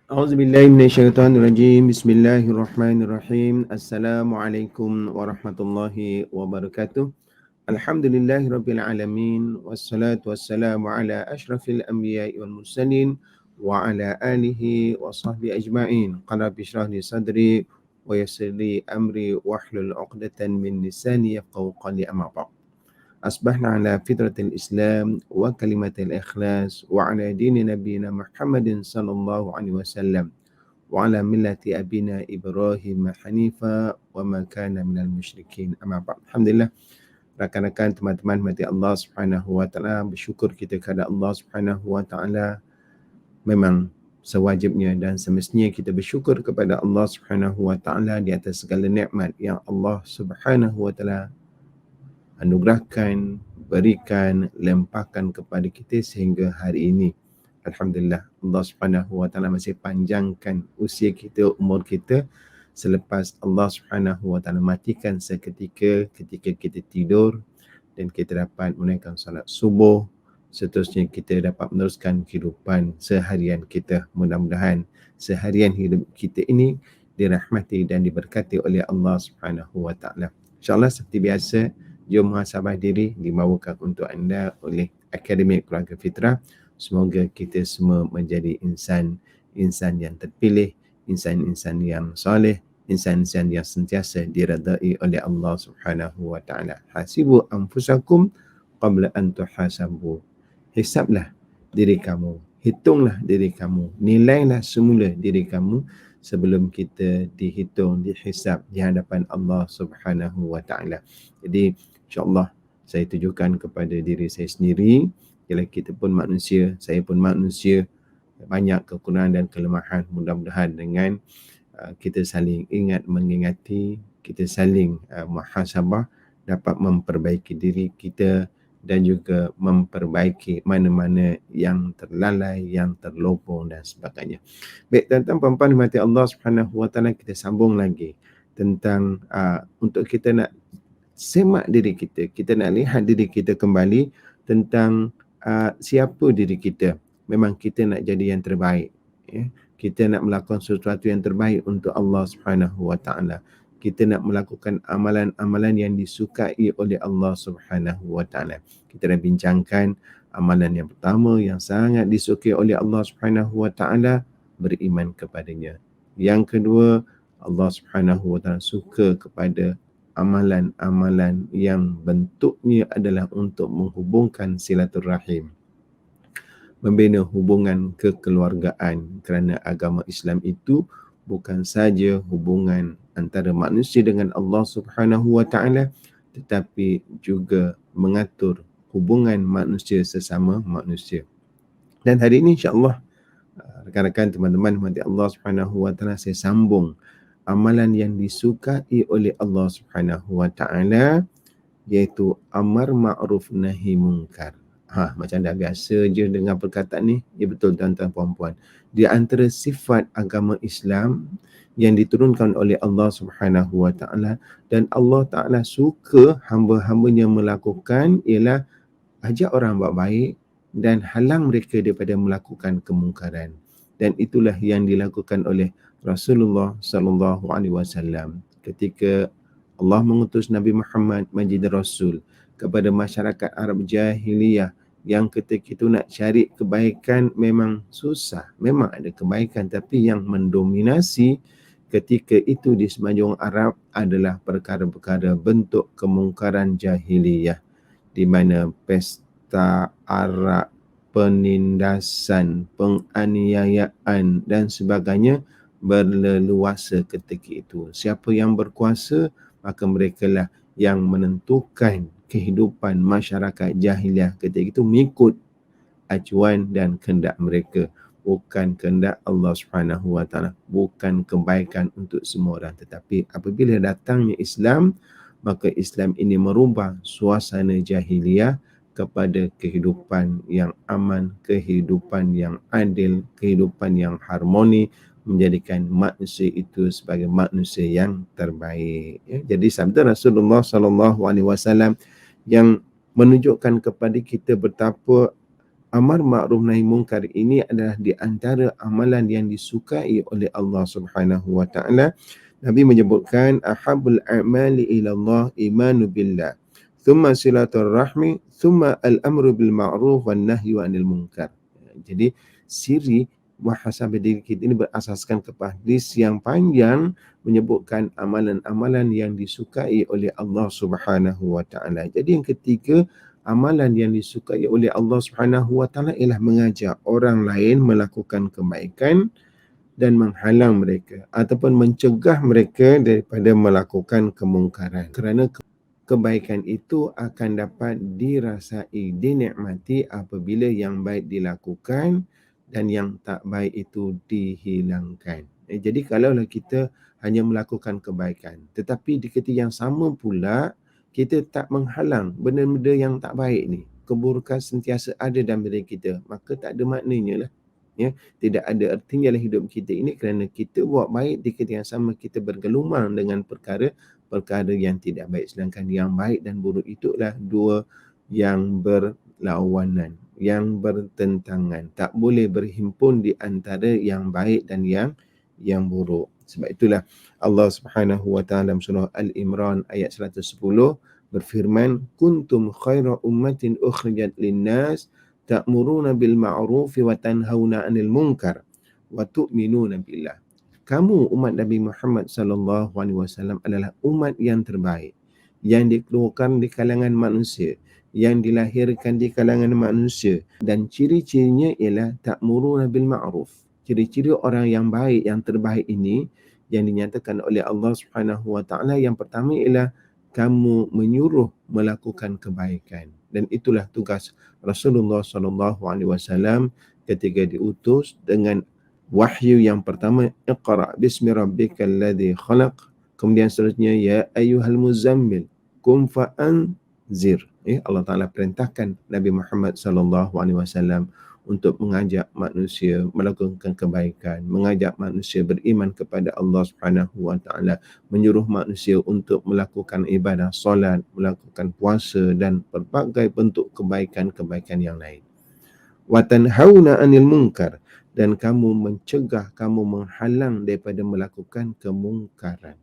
A'udzubillahi minasyaitonirrajim. Bismillahirrahmanirrahim. Assalamualaikum warahmatullahi wabarakatuh. Alhamdulillahirabbil alamin wassalatu wassalamu ala asyrafil anbiya'i wal mursalin wa ala alihi wa sahbihi ajma'in. Qala bishrah li sadri wa yassir li amri wahlul 'uqdatan min lisani yafqahu qawli amma ba'd. أصبحنا على فطرة الإسلام وكلمة الإخلاص وعلى دين نبينا محمد صلى الله عليه وسلم وعلى ملة أبينا إبراهيم حنيفا وما كان من المشركين أما بعد. Alhamdulillah, rakan-rakan, teman-teman mati Allah Subhanahu wa taala, bersyukur kita kepada Allah Subhanahu wa taala. Memang sewajibnya dan semestinya kita bersyukur kepada Allah Subhanahu wa taala di atas segala nikmat yang Allah Subhanahu wa taala anugerahkan, berikan, limpahkan kepada kita sehingga hari ini. Alhamdulillah, Allah Subhanahu wa taala masih panjangkan usia kita, umur kita, selepas Allah Subhanahu wa taala matikan seketika ketika kita tidur dan kita dapat menunaikan salat subuh. Seterusnya kita dapat meneruskan kehidupan seharian kita. Mudah-mudahan seharian hidup kita ini dirahmati dan diberkati oleh Allah Subhanahu wa taala. InsyaAllah seperti biasa, jom muhasabah diri dibawakan untuk anda oleh Akademi Keluarga Fitrah. Semoga kita semua menjadi insan yang terpilih, insan-insan yang soleh, insan-insan yang sentiasa diredai oleh Allah Subhanahu wa taala. Hasibu anfusakum qabla an tuhasabu. Hisablah diri kamu, hitunglah diri kamu, nilailah semula diri kamu sebelum kita dihitung, dihisab di hadapan Allah Subhanahu wa taala. Jadi InsyaAllah saya tujukan kepada diri saya sendiri, ialah kita pun manusia, saya pun manusia, banyak kekurangan dan kelemahan. Mudah-mudahan dengan kita saling ingat mengingati, kita saling muhasabah, dapat memperbaiki diri kita dan juga memperbaiki mana-mana yang terlalai, yang terlopong dan sebagainya. Baik, tuan-tuan puan-puan dimati Allah Subhanahu wa taala, kita sambung lagi tentang untuk kita nak semak diri kita nak lihat diri kita kembali tentang siapa diri kita. Memang kita nak jadi yang terbaik, ya. Kita nak melakukan sesuatu yang terbaik untuk Allah Subhanahu wa taala. Kita nak melakukan amalan-amalan yang disukai oleh Allah Subhanahu wa taala. Kita dah bincangkan amalan yang pertama yang sangat disukai oleh Allah Subhanahu wa taala, beriman kepadanya. Yang kedua, Allah Subhanahu wa taala suka kepada amalan-amalan yang bentuknya adalah untuk menghubungkan silaturahim, membina hubungan kekeluargaan, kerana agama Islam itu bukan saja hubungan antara manusia dengan Allah Subhanahu wa taala, tetapi juga mengatur hubungan manusia sesama manusia. Dan hari ini insya-Allah rakan-rakan, teman-teman mati Allah Subhanahu wa taala, saya sambung amalan yang disukai oleh Allah Subhanahu wa taala, iaitu amar ma'ruf nahi munkar. Macam dah biasa je dengar perkataan ni. Ya betul tuan-tuan puan-puan. Di antara sifat agama Islam yang diturunkan oleh Allah Subhanahu wa taala dan Allah taala suka hamba-hambanya melakukan ialah ajak orang buat baik dan halang mereka daripada melakukan kemungkaran. Dan itulah yang dilakukan oleh Rasulullah sallallahu alaihi wasallam ketika Allah mengutus Nabi Muhammad menjadi Rasul kepada masyarakat Arab Jahiliyah yang ketika itu nak cari kebaikan memang susah. Memang ada kebaikan, tapi yang mendominasi ketika itu di semenanjung Arab adalah perkara-perkara bentuk kemungkaran jahiliyah, di mana pesta arak, penindasan, penganiayaan dan sebagainya berleluasa ketika itu. Siapa yang berkuasa, maka merekalah yang menentukan kehidupan masyarakat jahiliah ketika itu mengikut acuan dan kehendak mereka, bukan kehendak Allah Subhanahu wa taala, bukan kebaikan untuk semua orang. Tetapi apabila datangnya Islam, maka Islam ini merubah suasana jahiliah kepada kehidupan yang aman, kehidupan yang adil, kehidupan yang harmoni, menjadikan manusia itu sebagai manusia yang terbaik. Ya, jadi sabda Rasulullah sallallahu alaihi wasallam yang menunjukkan kepada kita betapa amar ma'ruf nahi munkar ini adalah di antara amalan yang disukai oleh Allah Subhanahu wa taala. Nabi menyebutkan ahabbul a'mali ila Allah imanu billah, thumma silatul rahmi, thumma al-amru bil ma'ruf wan nahyu 'anil munkar. Jadi siri muhasabah diri kita ini berasaskan kepada hadis yang panjang menyebutkan amalan-amalan yang disukai oleh Allah Subhanahu wa taala. Jadi yang ketiga, amalan yang disukai oleh Allah Subhanahu wa taala ialah mengajak orang lain melakukan kebaikan dan menghalang mereka ataupun mencegah mereka daripada melakukan kemungkaran. Kerana kebaikan itu akan dapat dirasai, dinikmati apabila yang baik dilakukan dan yang tak baik itu dihilangkan. Jadi kalaulah kita hanya melakukan kebaikan, tetapi di ketika yang sama pula kita tak menghalang benda-benda yang tak baik ni, keburukan sentiasa ada dalam diri kita, maka tak ada maknanya lah. Ya, tidak ada artinya dalam hidup kita ini kerana kita buat baik di ketika yang sama kita bergelumang dengan perkara yang tidak baik. Sedangkan yang baik dan buruk itulah dua yang berlawanan, yang bertentangan. Tak boleh berhimpun di antara yang baik dan yang buruk. Sebab itulah Allah Subhanahu wa taala dalam surah Al-Imran ayat 110 berfirman, kuntum khaira ummatin ukhrijat lin-nas ta'muruna bil ma'ruf wa tanhauna 'anil munkar wa tu'minuna billah. Kamu umat Nabi Muhammad sallallahu alaihi wasallam adalah umat yang terbaik, yang dikeluarkan di kalangan manusia, yang dilahirkan di kalangan manusia, dan ciri-cirinya ialah ta'muruna bil ma'ruf. Ciri-ciri orang yang baik, yang terbaik ini yang dinyatakan oleh Allah Subhanahu wa taala, yang pertama ialah kamu menyuruh melakukan kebaikan. Dan itulah tugas Rasulullah sallallahu alaihi wasallam ketika diutus dengan wahyu yang pertama, iqra bismi rabbikal ladzi khalaq, kemudian seterusnya ya ayyuhal muzammil qum fa'anzir. Allah Taala perintahkan Nabi Muhammad sallallahu alaihi wasallam untuk mengajak manusia melakukan kebaikan, mengajak manusia beriman kepada Allah Subhanahu wa taala, menyuruh manusia untuk melakukan ibadah solat, melakukan puasa dan berbagai bentuk kebaikan-kebaikan yang lain. Wa tanhauna 'anil munkar, dan kamu mencegah, kamu menghalang daripada melakukan kemungkaran.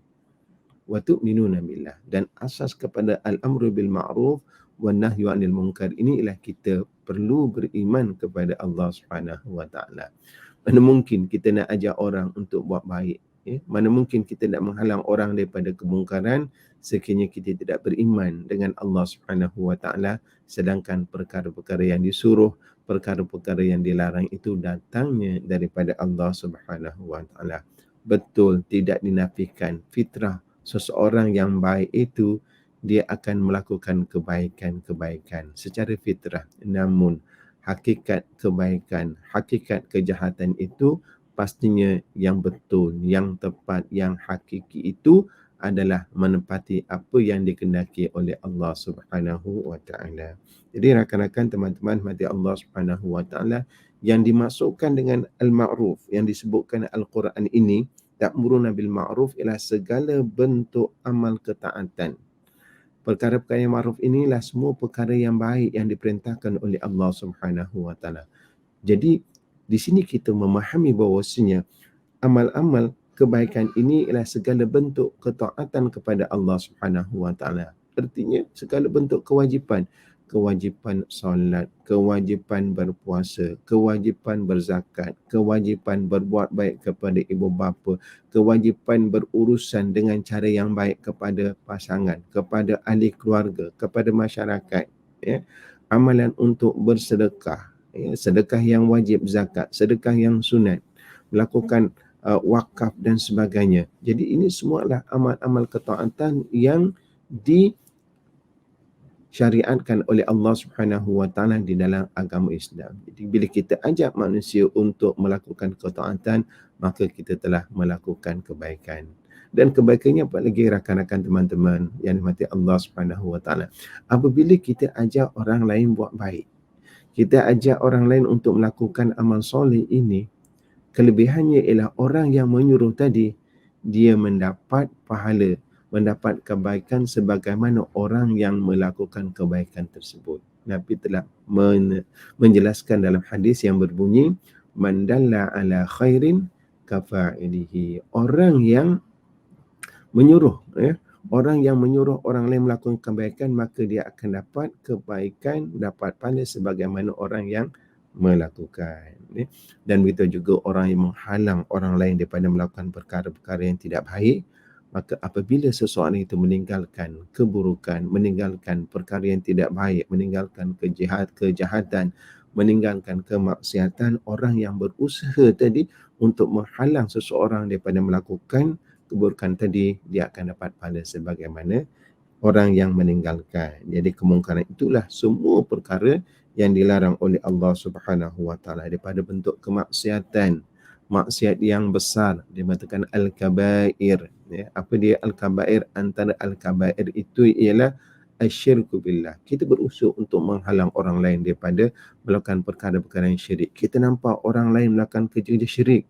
Wa tu'minuna billah, dan asas kepada al-amru bil ma'ruf wan nahyu 'anil munkar ini ialah kita perlu beriman kepada Allah Subhanahu wa taala. Mana mungkin kita nak ajak orang untuk buat baik, ya? Mana mungkin kita nak menghalang orang daripada kemungkaran sekiranya kita tidak beriman dengan Allah Subhanahu wa taala, sedangkan perkara-perkara yang disuruh, perkara-perkara yang dilarang itu datangnya daripada Allah Subhanahu wa taala. Betul, tidak dinafikan fitrah seseorang yang baik itu dia akan melakukan kebaikan-kebaikan secara fitrah. Namun hakikat kebaikan, hakikat kejahatan itu pastinya yang betul, yang tepat, yang hakiki itu adalah menepati apa yang dikehendaki oleh Allah Subhanahu wa taala. Jadi rakan-rakan, teman-teman mati Allah Subhanahu wa taala, yang dimaksudkan dengan al-ma'ruf yang disebutkan Al-Quran ini, ta'muruna bil ma'ruf, ialah segala bentuk amal ketaatan. Perkara-perkara yang ma'ruf inilah semua perkara yang baik yang diperintahkan oleh Allah Subhanahu wa taala. Jadi di sini kita memahami bahawasanya amal-amal kebaikan ini ialah segala bentuk ketaatan kepada Allah Subhanahu wa taala. Artinya segala bentuk kewajipan, kewajipan solat, kewajipan berpuasa, kewajipan berzakat, kewajipan berbuat baik kepada ibu bapa, kewajipan berurusan dengan cara yang baik kepada pasangan, kepada ahli keluarga, kepada masyarakat, ya. Amalan untuk bersedekah, ya, sedekah yang wajib zakat, sedekah yang sunat, melakukan wakaf dan sebagainya. Jadi ini semua adalah amal-amal ketaatan yang disyariatkan oleh Allah Subhanahu wa taala di dalam agama Islam. Jadi bila kita ajak manusia untuk melakukan ketaatan, maka kita telah melakukan kebaikan. Dan kebaikannya apalagi rakan-rakan teman-teman yang dirahmati Allah Subhanahu wa taala, apabila kita ajak orang lain buat baik, kita ajak orang lain untuk melakukan amal soleh ini, kelebihannya ialah orang yang menyuruh tadi, dia mendapat pahala, mendapat kebaikan sebagaimana orang yang melakukan kebaikan tersebut. Nabi telah menjelaskan dalam hadis yang berbunyi, man dalla ala khairin kafa'ilihi. Orang yang menyuruh, orang yang menyuruh orang lain melakukan kebaikan, maka dia akan dapat kebaikan, dapat pahala sebagaimana orang yang melakukan. Dan begitu juga orang yang menghalang orang lain daripada melakukan perkara-perkara yang tidak baik, maka apabila seseorang itu meninggalkan keburukan, meninggalkan perkara yang tidak baik, meninggalkan kejahatan, meninggalkan kemaksiatan, orang yang berusaha tadi untuk menghalang seseorang daripada melakukan keburukan tadi, dia akan dapat pahala sebagaimana orang yang meninggalkan. Jadi kemungkaran itulah semua perkara yang dilarang oleh Allah Subhanahu Wa Taala daripada bentuk kemaksiatan, maksiat yang besar, dia mengatakan al-kabair. Apa dia al-kabair? Antara al-kabair itu ialah asyirku billah. Kita berusaha untuk menghalang orang lain daripada melakukan perkara-perkara yang syirik. Kita nampak orang lain melakukan kerja-kerja syirik,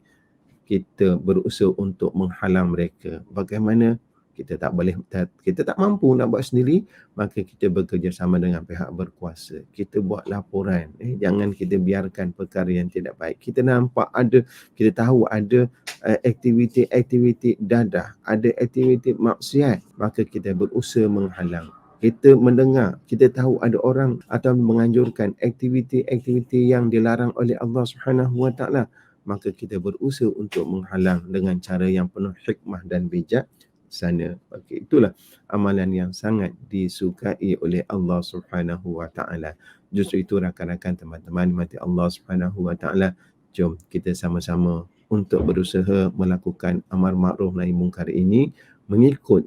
kita berusaha untuk menghalang mereka. Bagaimana? Kita tak mampu nak buat sendiri, maka kita bekerjasama dengan pihak berkuasa. Kita buat laporan. Jangan kita biarkan perkara yang tidak baik. Kita nampak ada, kita tahu ada aktiviti-aktiviti dadah, ada aktiviti maksiat, maka kita berusaha menghalang. Kita mendengar, kita tahu ada orang atau menganjurkan aktiviti-aktiviti yang dilarang oleh Allah Subhanahu Wa Taala, maka kita berusaha untuk menghalang dengan cara yang penuh hikmah dan bijak sana. Okay, itulah amalan yang sangat disukai oleh Allah Subhanahu Wa Taala. Justru itu rakan-rakan, teman-teman mati Allah Subhanahu Wa Taala, jom kita sama-sama untuk berusaha melakukan amar ma'ruf nahi mungkar ini mengikut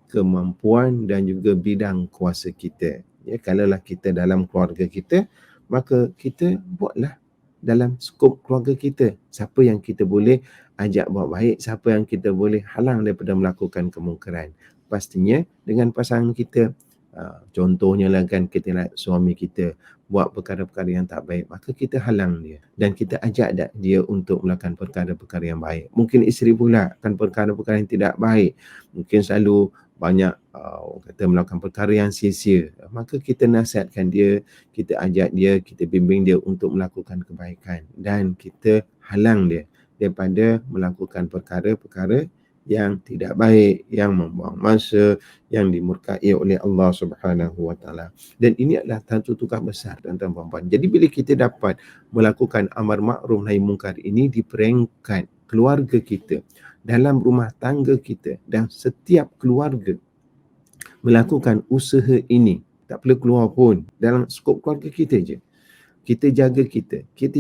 kemampuan dan juga bidang kuasa kita. Ya, kalaulah kita dalam keluarga kita, maka kita buatlah dalam skop keluarga kita. Siapa yang kita boleh ajak buat baik, siapa yang kita boleh halang daripada melakukan kemungkaran. Pastinya dengan pasangan kita. Contohnya lah kan, kita lihat suami kita buat perkara-perkara yang tak baik, maka kita halang dia dan kita ajak dia untuk melakukan perkara-perkara yang baik. Mungkin isteri pula akan perkara-perkara yang tidak baik, mungkin selalu banyak kata melakukan perkara yang sia-sia, maka kita nasihatkan dia, kita ajak dia, kita bimbing dia untuk melakukan kebaikan dan kita halang dia daripada melakukan perkara-perkara yang tidak baik, yang membuang masa, yang dimurkai oleh Allah Subhanahu Wa Taala. Dan ini adalah satu tugas besar, tuan-tuan puan-puan. Jadi bila kita dapat melakukan amar ma'ruf nahi mungkar ini di peringkat keluarga kita, dalam rumah tangga kita, dan setiap keluarga melakukan usaha ini, tak perlu keluar pun, dalam skop keluarga kita je. Kita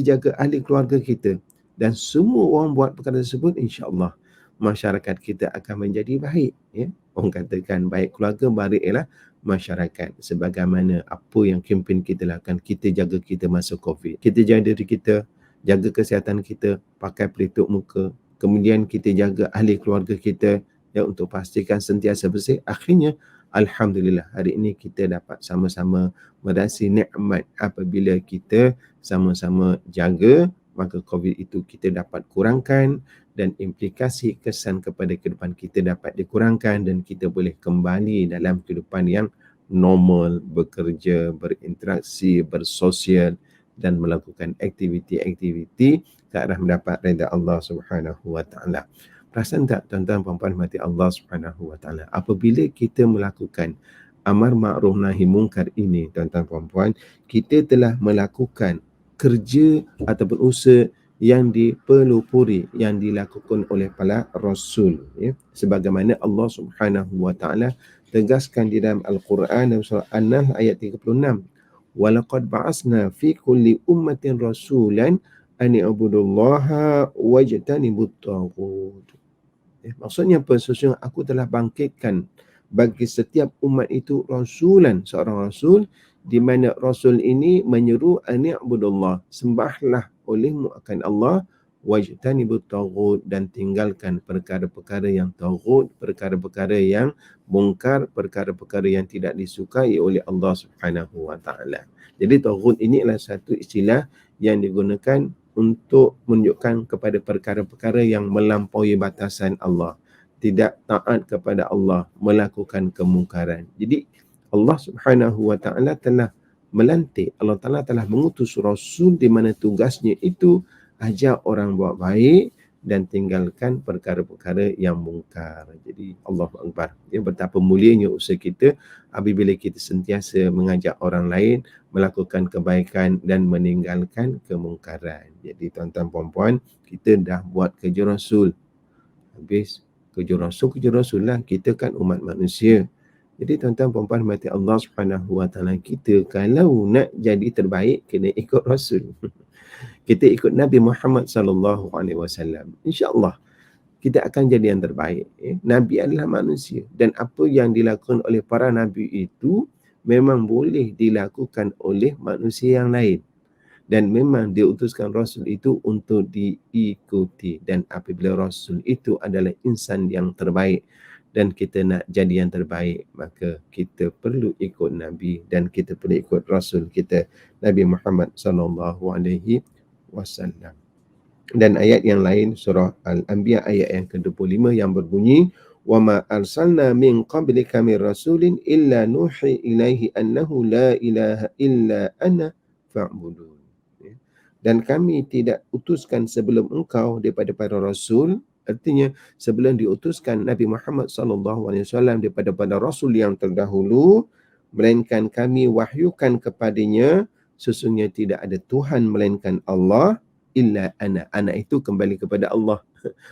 jaga ahli keluarga kita, dan semua orang buat perkara tersebut, insya-Allah masyarakat kita akan menjadi baik. Ya? Orang katakan baik keluarga, baik ialah masyarakat. Sebagaimana apa yang kempen kita lakukan, kita jaga kita masa COVID. Kita jaga diri kita, jaga kesihatan kita, pakai pelitup muka. Kemudian kita jaga ahli keluarga kita ya, untuk pastikan sentiasa bersih. Akhirnya, alhamdulillah, hari ini kita dapat sama-sama merasi nikmat apabila kita sama-sama jaga, maka COVID itu kita dapat kurangkan dan implikasi kesan kepada kehidupan kita dapat dikurangkan dan kita boleh kembali dalam kehidupan yang normal, bekerja, berinteraksi, bersosial dan melakukan aktiviti-aktiviti ke arah mendapat redha Allah Subhanahu Wa Taala. Perasan tak tuan-tuan puan-puan mati Allah Subhanahu Wa Taala, apabila kita melakukan amar ma'ruf nahi mungkar ini, tuan-tuan puan-puan, kita telah melakukan kerja ataupun usaha yang dipelopori, yang dilakukan oleh para rasul, ya. Sebagaimana Allah Subhanahu Wa Taala tegaskan di dalam Al-Quran dalam surah An-Nahl ayat 36, walaqad ba'asna fi kulli ummatin rasulan an i'budullaha wajtanibut taghut. Maksudnya apa? Sesungguhnya aku telah bangkitkan bagi setiap umat itu rasulan, seorang rasul, di mana rasul ini menyeru an i'budullah, sembahlah olehmu akan Allah, wajtanibut taghut, dan tinggalkan perkara-perkara yang taghut, perkara-perkara yang mungkar, perkara-perkara yang tidak disukai oleh Allah Subhanahu Wa Taala. Jadi taghut ini adalah satu istilah yang digunakan untuk menunjukkan kepada perkara-perkara yang melampaui batasan Allah, tidak taat kepada Allah, melakukan kemungkaran. Jadi Allah Subhanahu Wa Taala telah melantik. Allah Ta'ala telah mengutus Rasul di mana tugasnya itu ajar orang buat baik dan tinggalkan perkara-perkara yang mungkar. Jadi Allahu Akbar. Ya, betapa mulianya usaha kita apabila kita sentiasa mengajak orang lain melakukan kebaikan dan meninggalkan kemungkaran. Jadi tuan-tuan puan-puan, kita dah buat kerja Rasul. Habis kerja Rasul lah. Kita kan umat manusia. Jadi tuan-tuan puan-puan mati Allah Subhanahu Wa Taala, kita kalau nak jadi terbaik kena ikut Rasul. Kita ikut Nabi Muhammad sallallahu alaihi wasallam. Insya-Allah kita akan jadi yang terbaik. Nabi adalah manusia dan apa yang dilakukan oleh para nabi itu memang boleh dilakukan oleh manusia yang lain. Dan memang diutuskan Rasul itu untuk diikuti. Dan apabila Rasul itu adalah insan yang terbaik dan kita nak jadi yang terbaik, maka kita perlu ikut Nabi dan kita perlu ikut Rasul kita, Nabi Muhammad sallallahu alaihi wasallam. Dan ayat yang lain surah Al-Anbiya ayat yang ke-25 yang berbunyi wa ma arsalna min qablika min rasulin illa nuhi ilaihi annahu la ilaha illa ana fa'budun. Dan kami tidak utuskan sebelum engkau daripada para rasul, artinya sebelum diutuskan Nabi Muhammad sallallahu alaihi wasallam daripada para rasul yang terdahulu, melainkan kami wahyukan kepadanya sesungguhnya tidak ada Tuhan melainkan Allah illa ana. Ana itu kembali kepada Allah,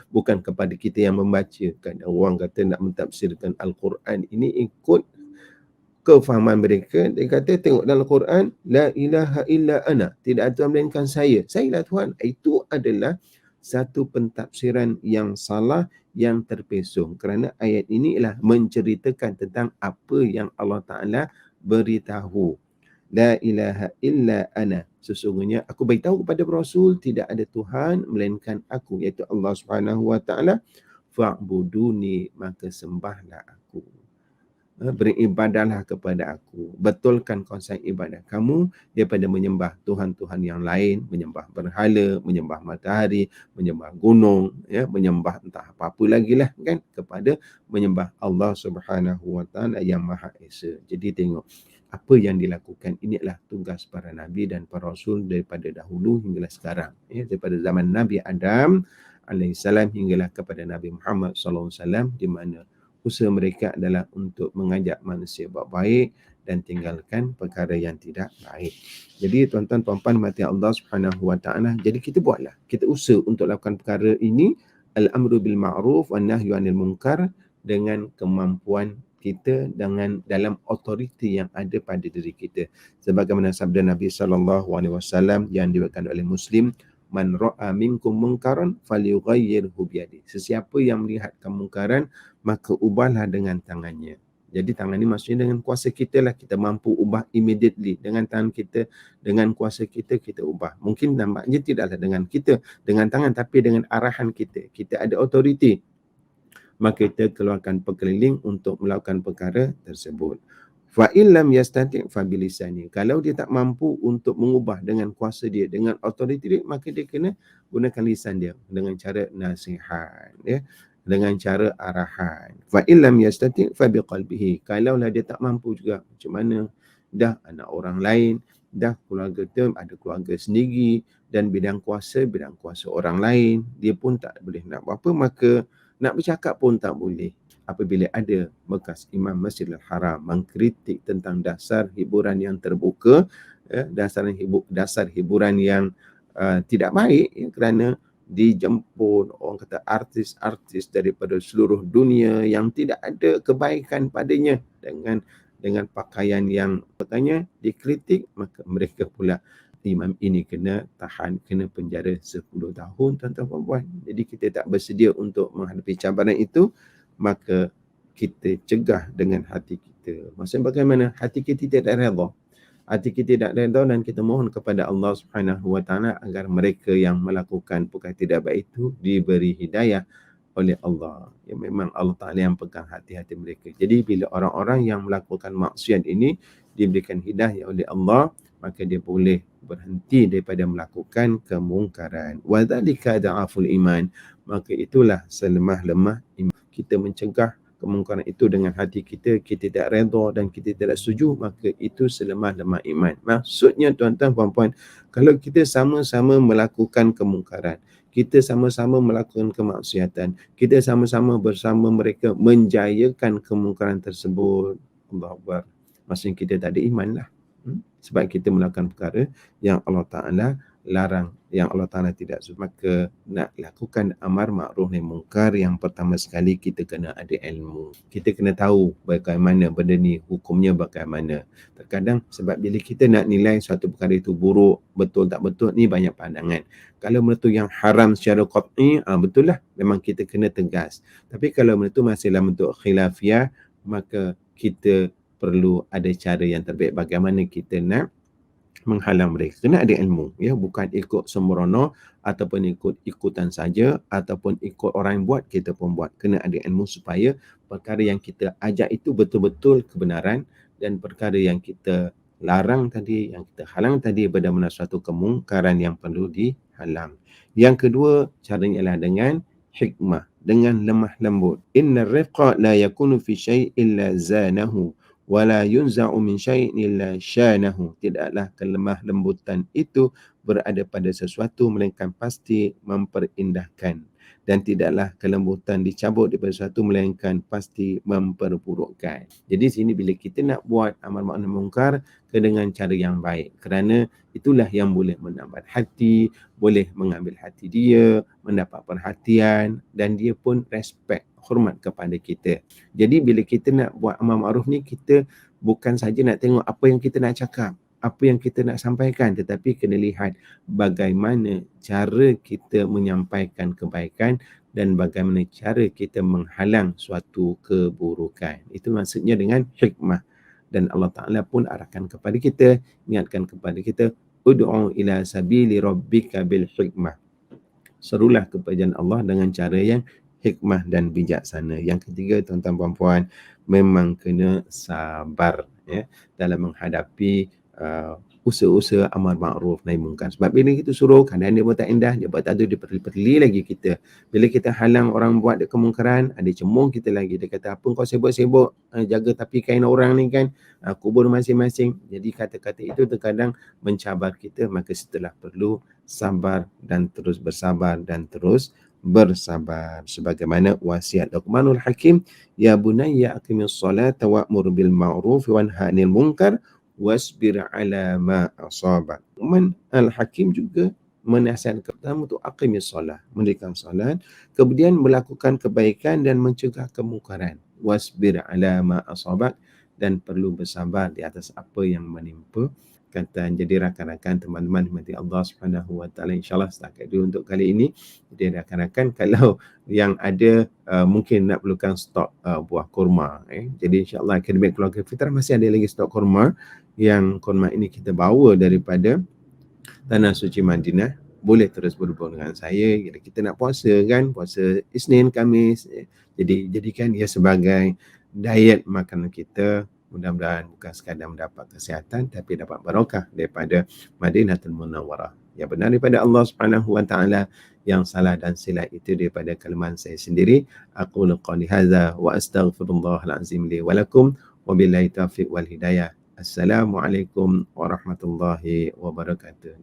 bukan kepada kita yang membaca. Kan orang kata nak mentafsirkan Al-Quran ini ikut kefahaman mereka. Dia kata tengok dalam Al-Quran, la ilaha illa ana, tidak ada Tuhan melainkan saya. Sayalah Tuhan. Itu adalah satu pentafsiran yang salah, yang terpesong. Kerana ayat ini ialah menceritakan tentang apa yang Allah Ta'ala beritahu. La ilaha illa ana. Sesungguhnya aku beritahu kepada Rasul tidak ada Tuhan melainkan aku, iaitu Allah Subhanahu Wa Taala. Fa'buduni, maka sembahlah aku. Beribadahlah kepada aku. Betulkan konsep ibadah kamu daripada menyembah Tuhan-Tuhan yang lain, menyembah berhala, menyembah matahari, menyembah gunung, ya, menyembah entah apa-apa lagi lah kan, kepada menyembah Allah Subhanahu Wa Taala yang Maha Esa. Jadi tengok apa yang dilakukan ini adalah tugas para nabi dan para rasul daripada dahulu hinggalah sekarang, ya, daripada zaman Nabi Adam alaihissalam hinggalah kepada Nabi Muhammad sallallahu alaihi wasallam, di mana usaha mereka adalah untuk mengajak manusia buat baik dan tinggalkan perkara yang tidak baik. Jadi tuan-tuan puan-puan mati Allah Subhanahu Wa Taala, jadi kita buatlah, kita usaha untuk lakukan perkara ini, al-amru bil ma'ruf wan nahyu 'anil munkar, dengan kemampuan kita, dengan dalam autoriti yang ada pada diri kita. Sebagaimana sabda Nabi sallallahu alaihi wasallam yang diriwayatkan oleh Muslim, man ra'a minkum munkaran falyughayyirhu biyadihi. Sesiapa yang melihat kemungkaran maka ubahlah dengan tangannya. Jadi tangan ni maksudnya dengan kuasa kita lah, kita mampu ubah immediately dengan tangan kita, dengan kuasa kita, kita ubah. Mungkin nampaknya tidaklah dengan kita, dengan tangan, tapi dengan arahan kita. Kita ada autoriti, maka kita keluarkan pekeliling untuk melakukan perkara tersebut. Fa illam yastati' fa bilisani. Kalau dia tak mampu untuk mengubah dengan kuasa dia, dengan autoriti dia, maka dia kena gunakan lisan dia dengan cara nasihat, ya, dengan cara arahan. Fa illam yastati' fa biqalbihi. Kalau lah dia tak mampu juga, macam mana dah anak orang lain, dah keluarga dia ada keluarga sendiri dan bidang kuasa orang lain, dia pun tak boleh nak buat apa, maka nak bercakap pun tak boleh. Apabila ada bekas Imam Masjidil Haram mengkritik tentang dasar hiburan yang terbuka, dasar hiburan yang tidak baik, ya, kerana dijemput orang kata artis-artis daripada seluruh dunia yang tidak ada kebaikan padanya dengan pakaian yang katanya dikritik, maka mereka pula imam ini kena tahan, kena penjara 10 tahun, tuan-tuan puan-puan. Jadi kita tak bersedia untuk menghadapi cabaran itu, maka kita cegah dengan hati kita. Maksudnya bagaimana? Hati kita tidak redha. Hati kita tidak redha dan kita mohon kepada Allah Subhanahu Wa Taala agar mereka yang melakukan perkara tidak baik itu diberi hidayah oleh Allah. Ya, memang Allah Ta'ala yang pegang hati-hati mereka. Jadi bila orang-orang yang melakukan maksiat ini diberikan hidayah oleh Allah, maka dia boleh berhenti daripada melakukan kemungkaran. Wa dzalika da'aful iman. Maka itulah selemah-lemah iman. Kita mencegah kemungkaran itu dengan hati kita, kita tidak redha dan kita tidak setuju, maka itu selemah-lemah iman. Maksudnya tuan-tuan puan-puan, kalau kita sama-sama melakukan kemungkaran, kita sama-sama melakukan kemaksiatan, kita sama-sama bersama mereka menjayakan kemungkaran tersebut, Allahu Akbar, maksudnya kita tak ada iman lah. Sebab kita melakukan perkara yang Allah Ta'ala larang, yang Allah Ta'ala tidak suka. Maka nak lakukan amar ma'ruf nahi mungkar, yang pertama sekali kita kena ada ilmu. Kita kena tahu bagaimana benda ni, hukumnya bagaimana. Terkadang sebab bila kita nak nilai suatu perkara itu buruk, betul tak betul, ni banyak pandangan. Kalau benda tu yang haram secara qat'i, betul lah, memang kita kena tegas. Tapi kalau benda tu masih dalam bentuk khilafiyah, maka kita perlu ada cara yang terbaik bagaimana kita nak menghalang mereka. Kena ada ilmu, ya, bukan ikut sembrono ataupun ikut-ikutan saja ataupun ikut orang yang buat kita pun buat. Kena ada ilmu supaya perkara yang kita ajak itu betul-betul kebenaran, dan perkara yang kita larang tadi, yang kita halang tadi, benar-benar suatu kemungkaran yang perlu dihalang. Yang kedua, caranya ialah dengan hikmah, dengan lemah lembut. Inna riqa la yakunu fi syai' illa zanahu wala yunza'u min syai'in illa syanahu. Tidaklah kelemah lembutan itu berada pada sesuatu melainkan pasti memperindahkan, dan tidaklah kelembutan dicabut daripada sesuatu melainkan pasti memperburukkan. Jadi sini bila kita nak buat amal ma'ruf nahi mungkar, dengan cara yang baik, kerana itulah yang boleh menambah hati, boleh mengambil hati dia, mendapat perhatian, dan dia pun respect, hormat kepada kita. Jadi bila kita nak buat amal ma'ruf ni, kita bukan saja nak tengok apa yang kita nak cakap, apa yang kita nak sampaikan, tetapi kena lihat bagaimana cara kita menyampaikan kebaikan dan bagaimana cara kita menghalang suatu keburukan. Itu maksudnya dengan hikmah. Dan Allah Ta'ala pun arahkan kepada kita, ingatkan kepada kita, ud'u ila sabili rabbika bil hikmah. Serulah kepada jalan Allah dengan cara yang hikmah dan bijaksana. Yang ketiga, tuan-tuan puan-puan, memang kena sabar, ya, dalam menghadapi usaha-usaha amar ma'ruf nahi mungkar. Sebab bila kita suruh, kadang dia buat tak indah, dia buat tak ada, dia perli lagi kita. Bila kita halang orang buat kemungkaran, ada cemung kita lagi. Dia kata, apa kau sibuk-sibuk jaga tapi kain orang ni kan, kubur masing-masing. Jadi kata-kata itu terkadang mencabar kita. Maka setelah perlu sabar dan terus bersabar dan terus bersabar. Sebagaimana wasiat Luqmanul Hakim, ya bunayya aqimis salata wa'mur bil ma'ruf wanha 'anil munkar wasbir ala ma asabak. Luqman Al-Hakim juga menasihatkan pertama untuk aqimis solat, mendirikan solat, kemudian melakukan kebaikan dan mencegah kemungkaran. Wasbir ala ma asabak, dan perlu bersabar di atas apa yang menimpa. Kata jadi rakan-rakan, teman-teman dimati Allah Subhanahu Wa Taala, insya-Allah setakat dulu untuk kali ini. Jadi rakan-rakan, kalau yang ada mungkin nak perlukan stok buah kurma, jadi insya-Allah Akademi Keluarga Fitrah masih ada lagi stok kurma, yang kurma ini kita bawa daripada Tanah Suci Madinah. Boleh terus berhubung dengan saya. Jadi kita nak puasa kan, puasa Isnin, Khamis, jadi jadikan ia sebagai diet makanan kita. Mudah-mudahan bukan sekadar mendapat kesihatan, tapi dapat barakah daripada Madinatul Munawwarah. Yang benar daripada Allah Subhanahu Wa Taala, yang salah dan silap itu daripada kelemahan saya sendiri. Aqulu qali hadza wa astaghfirullahal azim li wa lakum, wa billahi taufiq wal hidayah. Assalamualaikum warahmatullahi wabarakatuh.